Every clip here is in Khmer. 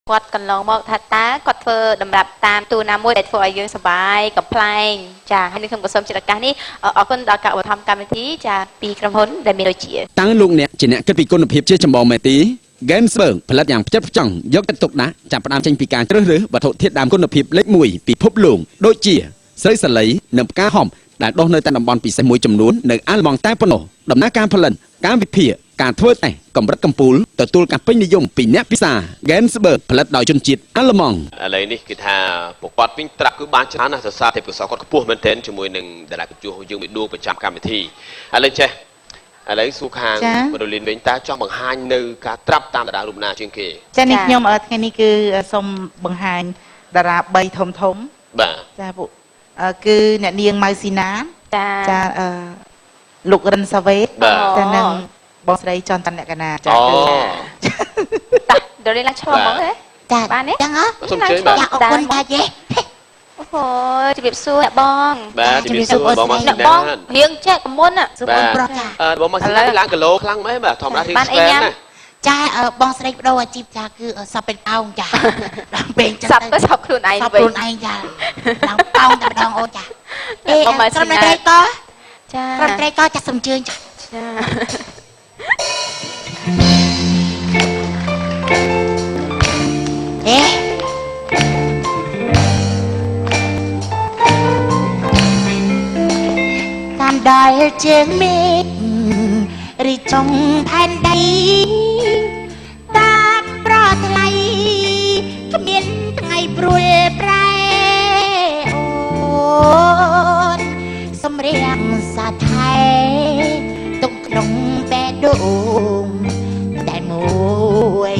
គាត់កន្លងមកថាតើគាត់ធ្វើដំណាប់តាមទូណាមួយដែលធ្វើឲ្យយើងសប្បាយកំ pl ែងចាហើយនឹងខ្ញុំក៏សូមជិតឱកាសនេះអរគុណដល់ការឧបត្ថម្ភកម្មវិធីចាពីក្រុមហ៊ុនដែលមានដូចជាតើលោកអ្នកជាអ្នកគិតពីគុណភាពជាចម្បងមែនទេ Gensberg ផលិតយ៉ាងផ្ចិតផ្ចង់យកចិត្តទុកដាក់ចាប់ផ្ដើមចេញពីការជ្រើសរើសវត្ថុធាតុដើមគុណភាពលេខ1ពិភពលោកដូចជាស្រូវសាលីនិងផ្កាហំដែលដុះនៅតាមតំបន់ពិសេសមួយចំនួននៅអាល្លឺម៉ង់តែប៉ុណ្ណោះដំណើរការផលិតការវិភាគការធ្វើតេស្តកម្រិតកំពូលទទួលការពេញនិយមពីអ្នកពិសា Gensberg ផលិតដោយជនជាតិអាល្លឺម៉ង់ឥឡូវនេះគឺថាពួកគាត់វិញត្រាប់គឺបានច្រើនណាស់សរសើរទេពីសោះគាត់ខ្ពស់មែនទែនជាមួយនឹងតារាកម្ពុជាយើងមានដួងប្រចាំកម្មវិធីឥឡូវចេះឥឡូវសួរខាងរលីនវិញតើចង់បង្ហាញនៅការត្រាប់តាមតារារូបណាជាងគេចានេះខ្ញុំថ្ងៃនេះគឺសូមបង្ហាញតារា3ធំធំបាទចាពួកគឺអ្នកនាងម៉ៅស៊ីណាចាលោករិនសាវេចានឹងបងស្រីចន្ទលក្ខណាចាគឺតារលីនឡើងឆ្លងហ្មងហ៎ចាបានទេចឹងហ៎សូមជើញបាទអរគុណតាយេអូហូជម្រាបសួរអ្នកបងបាទជម្រាបសួរបងម៉ាស៊ីណាបងរៀងចេះកមុនសួរបងប្រុសចាបងម៉ាស៊ីណាឡើងគីឡូខ្លាំងមែនបាទធម្មតារៀងស្វែងណាចាបងស្រីបដូរអាជីពចាគឺសពเป็นអោងចាដល់ពេលចឹងទៅសពខ្លួនឯងសពខ្លួនឯងចាដល់អោងតែម្ដងអូនចាបងម៉ាស៊ីណាត្រឹមត្រីកចាត្រឹមត្រីកចាសូមជើញចាតាមដែលជើងមេឃរីចុងផែនដីតាមប្រថ្លៃគ្មានថ្ងៃព្រួយប្រែអូនសំរៀងសាថែទុកក្នុងបែបដូងតែមួយ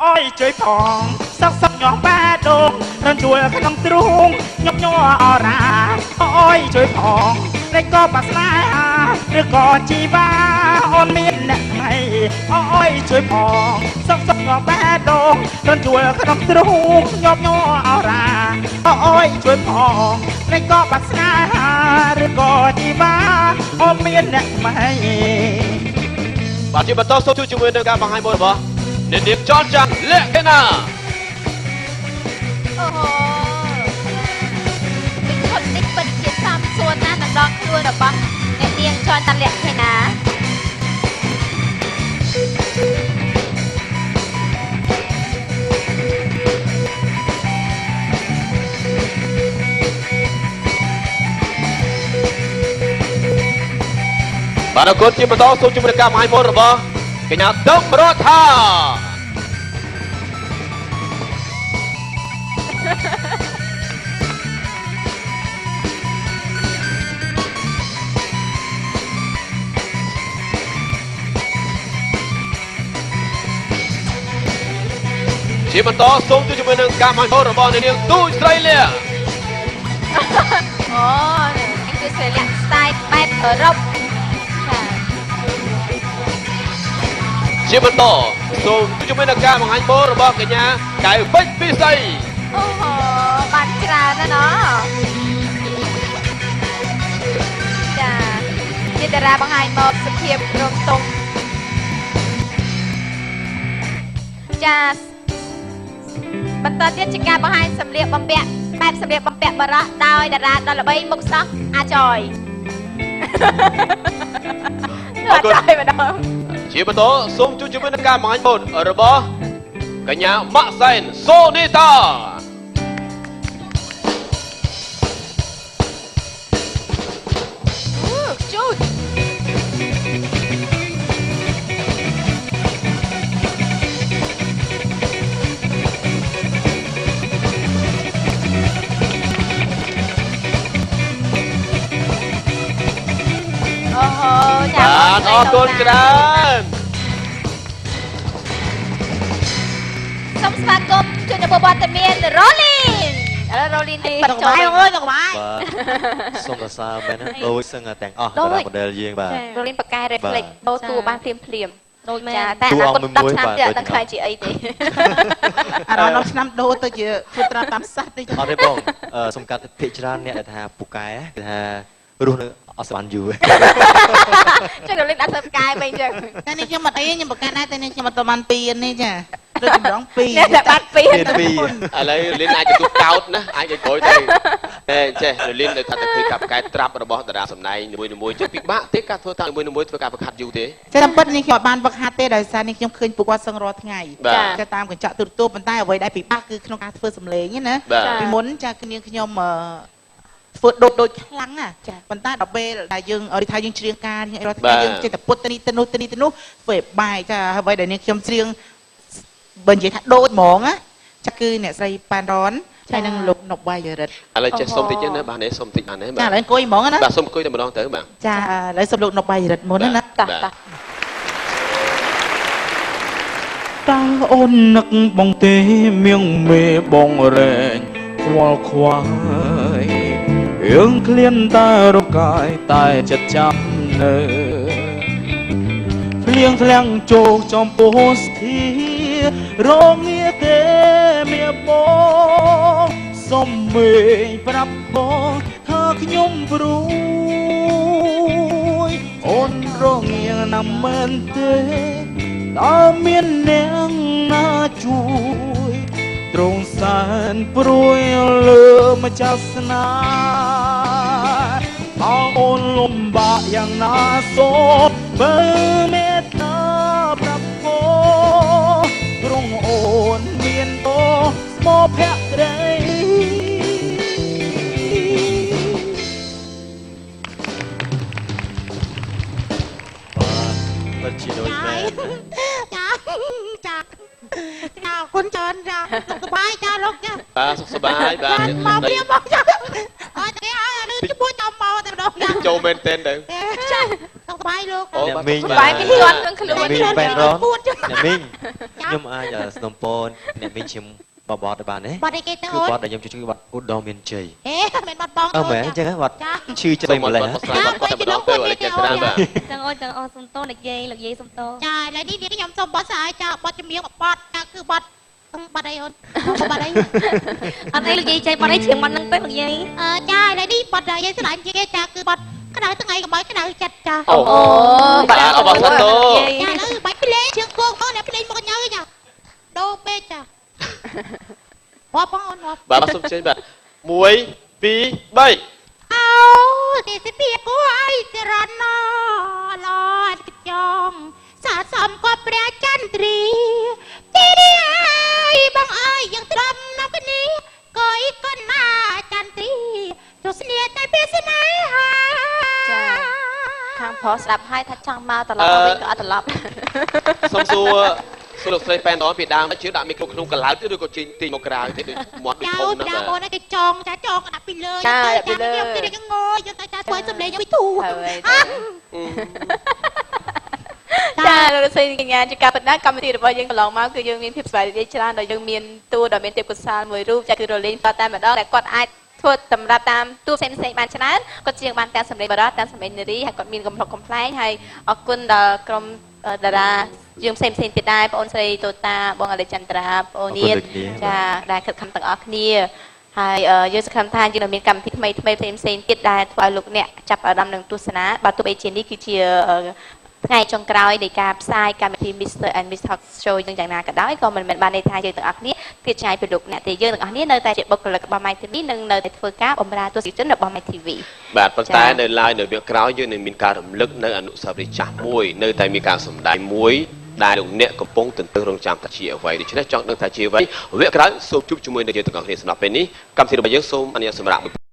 អើយជួយផងសឹកសឹកញាស់បែដងរំជួលក្នុងទ្រូងញាប់ញ័រអរាអើយជួយផងតែក៏បាស្នាឬក៏ជីវ៉ាអូនមានអ្នកថ្មីអើយជួយផងសឹកសឹកញាស់បែដងរំជួលក្នុងទ្រូងញាប់ញ័រអរាអើយជួយផងតែក៏បាស្នាឬក៏ជីវ៉ាអូនមានអ្នកថ្មីបាទជាបន្តសូមជួយជាមួយនឹងការបង្ហាញមួយរបស់អ្នកនាងចនចាន់លក្ខណាអូហូនេះគាត់នេះពិតជាសំសួរណាស់ដល់ដងខ្លួនរបស់អ្នកនាងចនតាន់លក្ខណាបាទអរគុណជាបន្តសូមជម្រាបការបង្ហាញមុនរបស់កញ្ញាដឹករថាជាបន្តសូមជួយជាមួយនឹងការបង្ហាញមុនរបស់អ្នកនាងទូចស្រីលៀអូនេះគឺស្រីលក្ខស្ទាយបែបអឺរ៉ុបជាបន្តសូមជួយនឹងការបង្ហាញមុនរបស់កញ្ញាកៅពេជ្រពិសីអូហូបានច្រើនណាស់ចាជាតារាបង្ហាញមកសុភាពរំទុំចាបន្តទៀតជាការបង្ហាញសម្លៀកបំពាក់បែបសម្លៀកបំពាក់បារោះដោយតារាដ៏ល្បីមុខសោះអាចយអរគុណម្ដងជាបន្តសូមជួយជាមួយនឹងការបង្ហាញមុនរបស់កញ្ញាម៉ាក់សែនសូនីតាជួយអូហូចាបាទអរគុណច្រើនសូមស្វាគមន៍ជួយនៅបទតែមានរ៉ូលីនរ៉ូលីននេះបាត់ចូលអើយលោកបាយបាទសូមសរសើរមែនដូចសឹងទាំងអស់តារាម៉ូដែលយើងបាទរ៉ូលីនបកកែ reflex បោតួបានភ្លាមដូចមែនចាតែអនាគត10ឆ្នាំទៀតអត់ដឹងខ្លាចជាអីទេអារម្មណ៍10ឆ្នាំដូរទៅជាធ្វើត្រាតាមសាស្ត្រទេអត់ទេបងសំកាត់ភិកច្រើនអ្នកដែលថាពូកែគឺថារស់នៅ អត់ស្បានយូរ ចឹងរលីនអត់ធ្វើផ្កាយវិញចឹង តែនេះខ្ញុំអត់អីខ្ញុំប្រកាសដែរតែនេះខ្ញុំអត់បាន2នេះចាដូចចម្រង2 អ្នកតែបាត់ពី ឥឡូវលីនអាចទទួលកោតណាអាចឲ្យក្រោយទៅចេះលីននៅថាទៅឃើញកាប់កែត្រាប់របស់តារាសម្ដែងនីមួយៗចឹងពិបាកទេការធ្វើតាមនីមួយៗធ្វើការបង្ហាត់យូរទេ តែតាមពិតនេះខ្ញុំអត់បានវឹកហាត់ទេដោយសារនេះខ្ញុំឃើញពួកគាត់សឹងរាល់ថ្ងៃចាតាមកញ្ចក់ទូរទស្សន៍ប៉ុន្តែអ្វីដែលពិបាកគឺក្នុងការធ្វើសម្លេងណាពីមុនចាគ្នាខ្ញុំធ្វើដូចខ្លាំងណាប៉ុន្តែដល់ពេលដែលយើងរិះថាយើងច្រៀងការនេះរាល់ថ្ងៃយើងចេះតែពុតទៅនេះទៅនោះធ្វើឲ្យបាយចាអ្វីដែលនេះខ្ញុំច្រៀងបើនិយាយថាដូចហ្មងណាចាគឺអ្នកស្រីប៉ានរ៉នហើយនឹងលោកណុកវ៉ៃរិទ្ធ ឥឡូវចេះសុំតិចណាបាទនេះសុំតិចបានទេ ចាឥ បាទ ឡូវអង្គុយហ្មងណា បាទសុំអង្គុយតែម្ដងទៅបាទ ចាឥឡូវសុំលោកណុកវ៉ៃរិទ្ធមុនណា តាតា តើអូននឹកបងទេមៀងមេបងរែងខ្វល់ខ្វាយរឿងឃ្លានតែរកាយតែចិត្តចាំនៅភ្លៀងធ្លាំងជោគចំពោះស្ថិរងងារទេមៀបងសុំមេប្រាប់បងថាខ្ញុំព្រួយអូនរងងារណាស់មែនទេតើមានអ្នកណាជួយទ្រង់សែនព្រួយលើម្ចាស់ស្នាតើអូនលំបាកយ៉ាងណាសូមបើមេត្តាប្រាប់ផងទ្រង់អូនមានអូស្មោភក្តី ពិតជាដូចមែន ចាគុណច្រើនចាសុខសប្បាយចាលោកចា បាទសុខសប្បាយបាទ មកព្រាបមកចាអត់ទេហើយនេះជួយចាំមកតែម្ដងចា ចូលមែនទែនទៅ ចាសុខសប្បាយលោក អូ អ្នក បាទ មីង បាយគេជន់នឹងខ្លួន អ្នកមីងបែនរន ពួតចា អ្នកមីងខ្ញុំអាចស្នំពនអ្នកមីងឈឹមបបតបានទេ បាត់អីគេទៅ គឺ អូន បតដែលខ្ញុំជួយបាត់ឧត្តមមានជ័យ ហេមិនបាត់បង អើមែនអញ្ចឹងហ៎បាត់ ចា ឈឺច្បីម្លេះ គាត់ស្រាយគាត់តែម្ដងទៅឥឡូវចេះត្រាំបាទ ទាំងអូនទាំងអស់សុំតោលោកយាយសុំតោ ចាឥឡូវនេះខ្ញុំសូមបត់ស្អាយចាបត់ជំនៀងបត់ចាគឺបត់បាត់អីអូនបាត់អី អត់អីលោកយាយចៃបាត់អីជាងបាត់នឹងទៅលោកយាយ ចាឥឡូវនេះបត់យាយស្លាញ់ជាងចាគឺបត់ក្តៅថ្ងៃកុំឲ្យក្តៅចិត្តចា អូបាទអបអរសាទរ ចាឥឡូវបាច់ភ្លេងជើងគោកអូនអ្នកភ្លេងមកញ៉ៅចាដូរពេកចាហប់បងអូនហប់ បាទសុំចេញបាទ1 2 3 អូទេសិពីគួរអីចរណឡតចងសាសំក៏ព្រះចន្ទ្រីទីនេះអើយបងអើយយើងត្រឹមណាស់គ្នាក៏អីក៏ណាចន្ទ្រីទស្សនីតែពេលស្នេហា ចាខាងប្រុសស្ដាប់ហើយថាចង់មកត្រឡប់មកវិញក៏អត់ត្រឡប់ សុំសួរលោកស្រីប៉ែនរនពីដើមជឿដាក់មីក្រូក្នុងកឡៅទេឬក៏ចេញទីមកក្រៅទេដូចមាត់ដូច ចា ធំ អូន ណាស់ ចា បាទ អូនគេចងចាចងដាក់ពីលើខ្ញុំទីនេះងយើងតែចាធ្វើសម្លេងឲ្យធូរ ចាលោកស្រីកញ្ញាជាការបណ្ដាកម្មវិធីរបស់យើងកន្លងមកគឺយើងមានភាពសប្បាយរីករាយច្រើនដោយយើងមានតួដ៏មានទេពកោសល្យមួយរូបចាគឺរលីនតតែម្ដងដែលគាត់អាចធ្វើតម្រាប់តាមតួផ្សេងៗបានច្រើនគាត់ជាងបានទាំងសម្លេងបារតទាំងសម្លេងនារីហើយគាត់មានកំប្លុកកំ pl ែងហើយអរគុណដល់ក្រុមតារាយើងផ្សេងទៀតដែរបងអូនស្រីតូតាបងអលិចន្ទ្រាបងអូននាងចាដែលខិតខំទាំងអស់គ្នាហើយយើងសង្ឃឹមថាយើងនឹងមានកម្មវិធីថ្មីផ្សេងទៀតដែលធ្វើឲ្យលោកអ្នកចាប់អារម្មណ៍នឹងទស្សនាបើទោះបីជានេះគឺជាថ្ងៃចុងក្រោយនៃការផ្សាយកម្មវិធី Mr. and Miss Talk Show យើងយ៉ាងណាក៏ដោយក៏មិនមែនបានន័យថាយើងទាំងអស់គ្នាគិតចាយពីលោកអ្នកទេយើងទាំងអស់គ្នានៅតែជាបុគ្គលិករបស់ My TV និងនៅតែធ្វើការបម្រើទស្សនិកជនរបស់ My TV បាទប៉ុន្តែនៅឡើយនៅវាក្រោយយើងនឹងមានការរំលឹកនៅអនុស្សាវរីយ៍ចាស់មួយនៅតែមានការសម្ដែងមួយដែលលោកអ្នកកំពុងទន្ទឹងរង់ចាំថាជាអ្វីដូច្នេះចង់ដឹងថាជាអ្វីវគ្គក្រោយសូមជួបជាមួយនឹងយើងទាំងអស់គ្នាសម្រាប់ពេលនេះកម្មវិធីរបស់យើងសូមអនុញ្ញាតសម្រាប់